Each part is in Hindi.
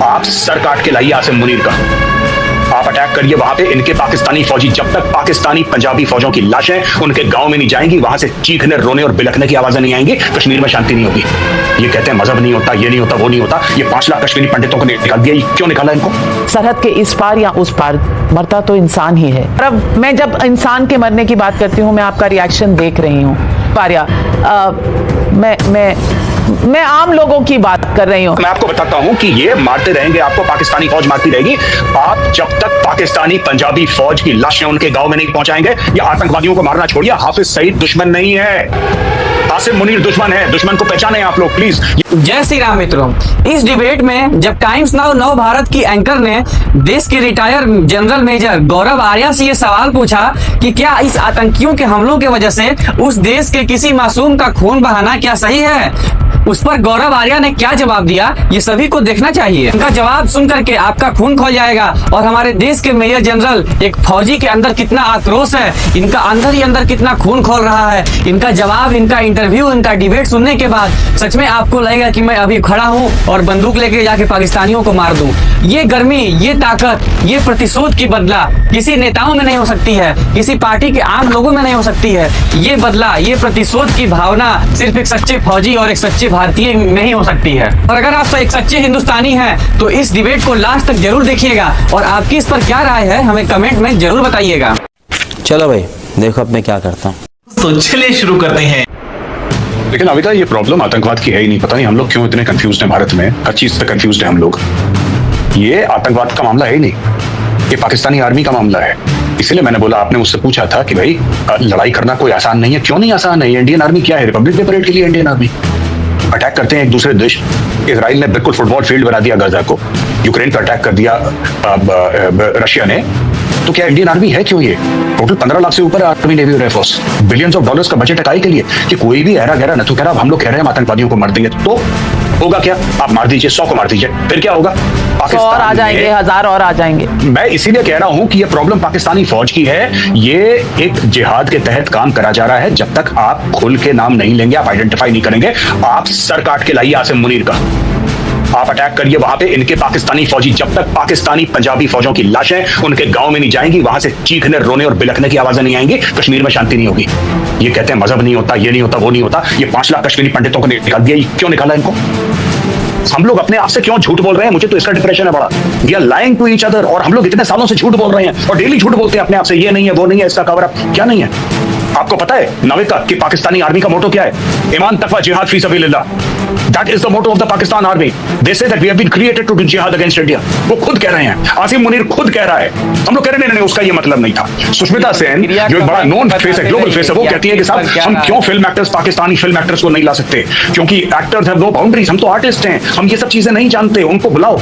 आप सर काट के लाइए आसिम मुनीर का। आप अटैक करिए वहां पे। इनके पाकिस्तानी फौजी जब तक पाकिस्तानी पंजाबी फौजों की लाशें उनके गांव में नहीं जाएंगी, वहां से चीखने रोने और बिलखने की आवाजें नहीं आएंगी, कश्मीर में शांति नहीं होगी। ये कहते हैं मजहब नहीं होता, ये नहीं होता, वो नहीं होता। ये 5 लाख कश्मीरी पंडितों को निकाल दिया। ये क्यों निकाला इनको? सरहद के इस पार या उस पार मरता तो इंसान ही है। अब मैं जब इंसान के मरने की बात करती हूँ, मैं आपका रिएक्शन देख रही हूँ पारिया। मैं आम लोगों की बात कर रही हूँ। मैं आपको बताता हूँ कि ये मारते रहेंगे, आपको पाकिस्तानी फौज मारती रहेगी। आप जब तक पाकिस्तानी पंजाबी फौज की लाशें उनके गांव में नहीं पहुंचाएंगे, या आतंकवादियों को मारना छोड़िए, हाफिज सईद दुश्मन नहीं है, आसिम मुनीर दुश्मन है। दुश्मन को पहचाने आप लोग प्लीज। जय श्री राम मित्रों, इस डिबेट में जब टाइम्स नाउ नव भारत की एंकर ने देश के रिटायर जनरल मेजर गौरव आर्या से ये सवाल पूछा कि क्या इस आतंकियों के हमलों की वजह से उस देश के किसी मासूम का खून बहाना क्या सही है, उस पर गौरव आर्या ने क्या जवाब दिया, ये सभी को देखना चाहिए। इनका जवाब सुनकर के आपका खून खौल जाएगा और हमारे देश के मेजर जनरल एक फौजी के अंदर कितना आक्रोश है, इनका अंदर ही अंदर कितना खून खौल रहा है। इनका जवाब, इनका इंटरव्यू, इनका डिबेट सुनने के बाद सच में आपको लगेगा कि मैं अभी खड़ा हूँ और बंदूक लेके जाके पाकिस्तानियों को मार दूं। ये गर्मी, ये ताकत, ये प्रतिशोध की बदला किसी नेताओं में नहीं हो सकती है, किसी पार्टी के आम लोगों में नहीं हो सकती है। ये बदला, ये प्रतिशोध की भावना सिर्फ एक सच्चे फौजी और एक सच्चे भारतीय में ही हो सकती है। और अगर आप एक सच्चे हिंदुस्तानी हैं तो इस डिबेट को लास्ट तक जरूर देखिएगा और आपकी इस पर क्या राय है हमें कमेंट में जरूर बताइएगा। चलो भाई देखो अब मैं क्या करता हूँ। तो चलिए शुरू करते हैं। लेकिन अभी तक ये प्रॉब्लम आतंकवाद की है ही नहीं। पता नहीं हम लोग क्यों इतने कंफ्यूज हैं भारत में, हर चीज से कंफ्यूज है हम लोग। ये आतंकवाद का मामला है ही नहीं, ये पाकिस्तानी आर्मी का मामला है। इसलिए मैंने बोला, आपने मुझसे पूछा था कि भाई लड़ाई करना कोई आसान नहीं है। क्यों नहीं आसान है? इंडियन आर्मी क्या है? रिपब्लिक डे परेड के लिए इंडियन आर्मी अटैक करते हैं एक दूसरे देश। इजराइल ने बिल्कुल फुटबॉल फील्ड बना दिया गाजा को, यूक्रेन पर अटैक कर दिया रशिया ने। तो क्या इंडियन आर्मी है क्यों? ये टोटल 15 लाख से ऊपर आर्मी, नेवी और एयरफोर्स, बिलियंस ऑफ डॉलर्स का बजट है काहे के लिए? कि कोई भी ऐरा गहरा न तो कह रहा, हम लोग कह रहे हैं हम आतंकवादियों को मार देंगे, तो होगा क्या? आप मार दीजिए, 100 को मार दीजिए, फिर क्या होगा? 100 और आ जाएंगे, 1000 और आ जाएंगे। मैं इसीलिए कह रहा हूं कि ये प्रॉब्लम पाकिस्तानी फौज की है। ये एक जिहाद के तहत काम करा जा रहा है। जब तक आप खुल के नाम नहीं लेंगे, आप आइडेंटिफाई नहीं करेंगे, आप सर काट के लाइए आसिम मुनीर का। आप अटैक करिए वहां पे। इनके पाकिस्तानी फौजी जब तक पाकिस्तानी पंजाबी फौजों की लाशें उनके गांव में नहीं जाएंगी, वहां से चीखने रोने और बिलखने की आवाजें नहीं आएंगी, कश्मीर में शांति नहीं होगी। ये कहते हैं मजहब नहीं होता, ये नहीं होता, वो नहीं होता। ये 5 लाख कश्मीरी पंडितों को निकाल दिया। ये क्यों निकाला इनको? हम लोग अपने आप से क्यों झूठ बोल रहे हैं? मुझे तो इसका डिप्रेशन है बड़ा। We are lying to each other. और हम लोग इतने सालों से झूठ बोल रहे हैं और डेली झूठ बोलते हैं अपने आप से, ये नहीं है, वो नहीं है, इसका कवर अप क्या नहीं है। आपको पता है नाविका कि पाकिस्तानी आर्मी का मोटो क्या है? ईमान तकवा जिहाद फी सबीलिल्लाह। That is the motto of the Pakistan Army. They say that we have been created to do jihad against India. वो खुद कह रहे हैं, आसिम मुनीर खुद कह रहा है। हम लोग कह रहे हैं नहीं, उसका ये मतलब नहीं था। सुष्मिता सेन जो एक बड़ा नोन फेस है, ग्लोबल फेस है, वो कहती है कि साहब हम क्यों film actors, Pakistani film actors को नहीं ला सकते? क्योंकि एक्टर्स हैव नो बाउंड्रीज। हम तो आर्टिस्ट हैं, हम ये सब चीजें नहीं जानते। उनको बुलाओ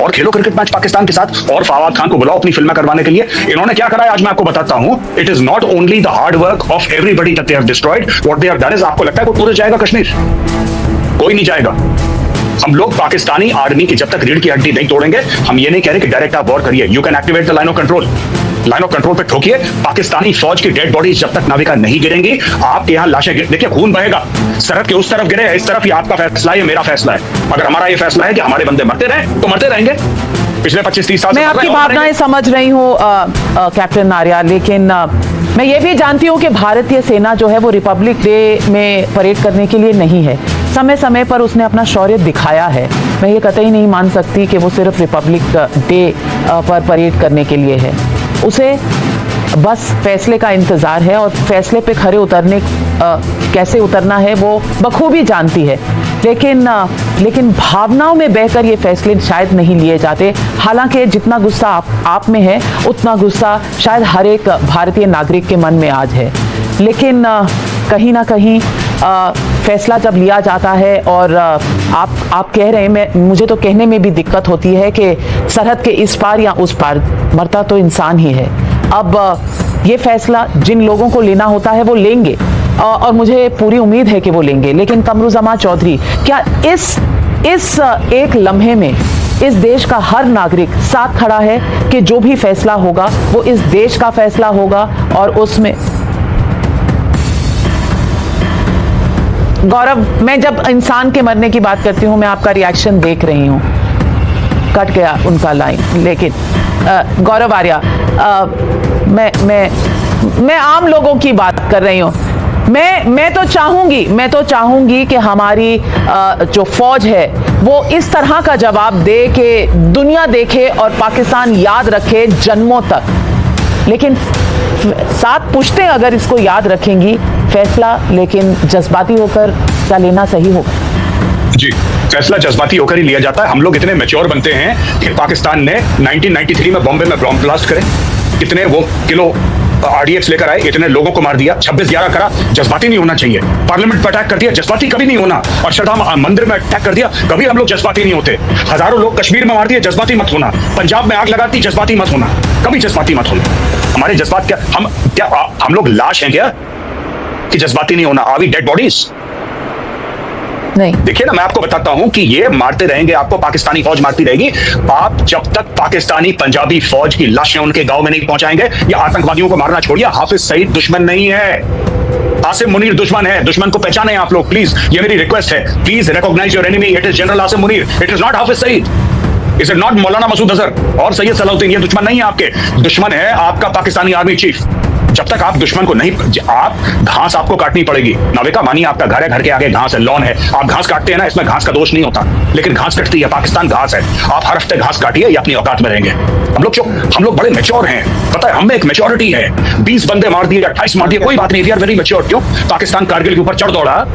और खेलो क्रिकेट मैच पाकिस्तान के साथ, और फवाद खान को बुलाओ अपनी फिल्में करवाने के लिए। इन्होंने क्या करा है आज मैं आपको बताता हूं। It is not only the hard work of everybody that they have destroyed, what they have done is, आपको लगता है कोई पूरे जाएगा कश्मीर? कोई नहीं जाएगा। हम लोग पाकिस्तानी आर्मी की जब तक रीढ़ की हड्डी नहीं तोड़ेंगे, हम ये नहीं कह रहे कि डायरेक्ट आप वॉर करिए। You can activate the line of control. Line of control पे ठोकिए। पाकिस्तानी फौज की डेड बॉडीज जब तक नाविका नहीं गिरेंगी, आपके यहाँ लाशें देखिए, खून बहेगा। सरहद के उस तरफ गिरे, इस तरफ, ये आपका फैसला है, ये मेरा फैसला है। अगर हमारा ये फैसला है कि हमारे बंदे मरते रहे तो मरते रहेंगे। पिछले 25-30 साल मैं आपकी भावनाएं समझ रही हूँ कैप्टन आर्या, लेकिन मैं ये भी जानती हूँ कि भारतीय सेना जो है वो रिपब्लिक डे में परेड करने के लिए नहीं है। समय समय पर उसने अपना शौर्य दिखाया है। मैं ये कतई नहीं मान सकती कि वो सिर्फ रिपब्लिक डे पर परेड करने के लिए है। उसे बस फैसले का इंतज़ार है और फैसले पे खरे उतरने कैसे उतरना है वो बखूबी जानती है। लेकिन भावनाओं में बहकर ये फैसले शायद नहीं लिए जाते। हालांकि जितना गुस्सा आप में है, उतना गुस्सा शायद हर एक भारतीय नागरिक के मन में आज है। लेकिन कहीं ना कहीं फैसला जब लिया जाता है और आप कह रहे हैं, मुझे तो कहने में भी दिक्कत होती है कि सरहद के इस पार या उस पार मरता तो इंसान ही है। अब ये फैसला जिन लोगों को लेना होता है वो लेंगे और मुझे पूरी उम्मीद है कि वो लेंगे। लेकिन कमरुज़्ज़मा चौधरी, क्या इस एक लम्हे में इस देश का हर नागरिक साथ खड़ा है कि जो भी फैसला होगा वो इस देश का फैसला होगा? और उसमें गौरव, मैं जब इंसान के मरने की बात करती हूँ, मैं आपका रिएक्शन देख रही हूँ। कट गया उनका लाइन। लेकिन गौरव आर्या, मैं आम लोगों की बात कर रही हूँ। मैं तो चाहूंगी कि हमारी जो फौज है वो इस तरह का जवाब दे कि दुनिया देखे और पाकिस्तान याद रखे जन्मों तक। लेकिन सात पुश्तें अगर इसको याद रखेंगी, फैसला लेकिन जज्बाती होकर क्या लेना सही होगा? जी, फैसला जज्बाती होकर ही लिया जाता है। हम लोग इतने मैच्योर बनते हैं कि पाकिस्तान ने 1993 में बॉम्बे में बॉम्ब ब्लास्ट करे, कितने वो किलो RDX लेकर आए, इतने लोगों को मार दिया, 26/11 करा, जज्बाती नहीं होना चाहिए। पार्लियामेंट पर अटैक कर दिया, जज्बाती कभी नहीं होना। और श्रद्धा मंदिर में अटैक कर दिया, कभी हम लोग जज्बाती नहीं होते। हजारों लोग कश्मीर में मार दिए, जज्बाती मत होना। पंजाब में आग लगाती, जज्बाती मत होना, कभी जज्बाती मत होना। हमारे जज्बात क्या हम लोग लाश हैं क्या कि जज्बाती नहीं होना? Are we dead bodies? नहीं। देखिए ना, मैं आपको बताता हूं कि ये मारते रहेंगे आपको, पाकिस्तानी फौज मारती रहेगी। आप जब तक पाकिस्तानी पंजाबी फौज की लाशें उनके गांव में नहीं पहुंचाएंगे, या आतंकवादियों को मारना छोड़िए, हाफिज सईद दुश्मन नहीं है, आसिम मुनीर दुश्मन है। दुश्मन को पहचाने आप लोग प्लीज, ये मेरी रिक्वेस्ट है। Please recognise your enemy, it is general Asim Munir, it is not Hafiz Saeed, is it not Maulana Masood Azhar और सैयद सलाउद्दीन। ये दुश्मन नहीं है आपके, दुश्मन है आपका पाकिस्तानी आर्मी चीफ। जब तक आप दुश्मन को नहीं, आप घास आपको काटनी पड़ेगी। नाविका मानिए, आपका घर है, घर के आगे घास है, लॉन है, आप घास काटते हैं ना, इसमें घास का दोष नहीं होता, लेकिन घास कटती है। पाकिस्तान घास है, आप हर हफ्ते घास काटिए, या अपनी औकात में रहेंगे। हम लोग बड़े मैच्योर हैं, पता है, हम में एक मैच्योरिटी है। 20 बंदे मार दिए, 28 मार दिए, कोई बात नहीं, वी आर वेरी मैच्योर। क्यों? पाकिस्तान कारगिल के ऊपर चढ़ दौड़ा,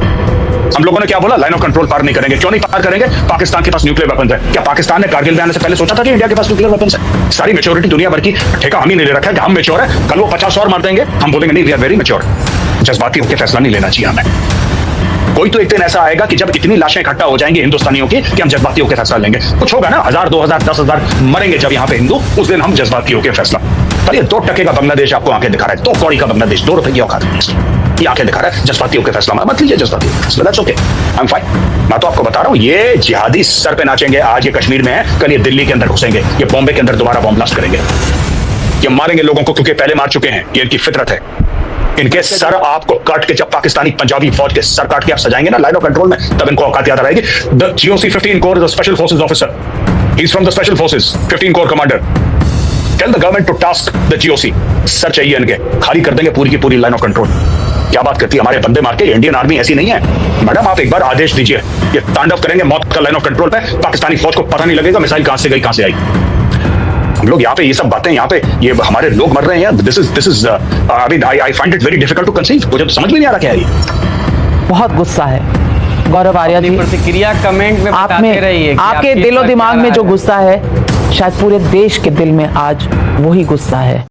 हम लोगों ने क्या बोला? लाइन ऑफ कंट्रोल पार नहीं करेंगे। क्यों नहीं पार करेंगे? पाकिस्तान के पास न्यूक्लियर वेपन्स है। क्या पाकिस्तान ने कारगिल में आने से पहले सोचा था कि इंडिया के पास न्यूक्लियर वेपन्स है? सारी मैच्योरिटी दुनिया भर की ठेका हम ही नहीं ले रखा है कि हम मैच्योर है, कल वो 50 और मार देंगे, हम बोलेंगे नहीं, वी आर वेरी मैच्योर। जज्बाती होकर फैसला नहीं लेना चाहिए हमें। कोई तो एक दिन ऐसा आएगा कि जब इतनी लाशें इकट्ठा हो जाएंगी हिंदुस्तानियों की कि हम जज्बाती होकर फैसला लेंगे। कुछ होगा ना, 1000, 2000, 10,000 मरेंगे जब यहाँ पे हिंदू, उस दिन हम जज्बाती होकर फैसला। पर ये 2% का बांग्लादेश आपको आंखें दिखा रहा है, 2 कौड़ी का बांग्लादेश, 2 रुपए की औकात ये आंखें दिखा रहा है। जज्बाती होकर फैसला मत लीजिए, जज्बाती होकर फैसला, that's okay, I am fine. मैं तो आपको बता रहा हूँ, ये जिहादी सर पे नाचेंगे। आज ये कश्मीर में है, कल ये दिल्ली के अंदर घुसेंगे, ये बॉम्बे के अंदर दोबारा बॉम्ब ब्लास्ट करेंगे, ये मारेंगे लोगों को, क्योंकि पहले मार चुके हैं, ये इनकी फितरत है। इनके सर आपको काट के, जब पाकिस्तानी पंजाबी फौज के सर काट के आप सजाएंगे ना लाइन ऑफ कंट्रोल में, तब इनको औकात याद आएगी। The GOC 15 corps is a special forces officer, he is from the special forces, 15 corps commander. Tell the government to task the GOC, सर चाहिए इनके, खाली कर देंगे पूरी की पूरी लाइन ऑफ कंट्रोल। क्या बात करती है, हमारे बंदे मार के। इंडियन आर्मी ऐसी नहीं है मैडम, आप एक बार आदेश दीजिए, ये तांडव करेंगे मौत का लाइन ऑफ कंट्रोल पे। पाकिस्तानी फौज को पता नहीं लगेगा मिसाइल कहां से गई, कहां से आई। हम लोग यहाँ पे ये सब बातें, यहाँ पे ये हमारे लोग मर रहे हैं। This is I find it very difficult to conceive. मुझे तो समझ में नहीं आ रहा क्या है ये। बहुत गुस्सा है गौरव आर्या जी, प्रतिक्रिया कमेंट में आप बताते रहिए। आपके दिलो दिमाग में जो गुस्सा है, शायद पूरे देश के दिल में आज वही गुस्सा है।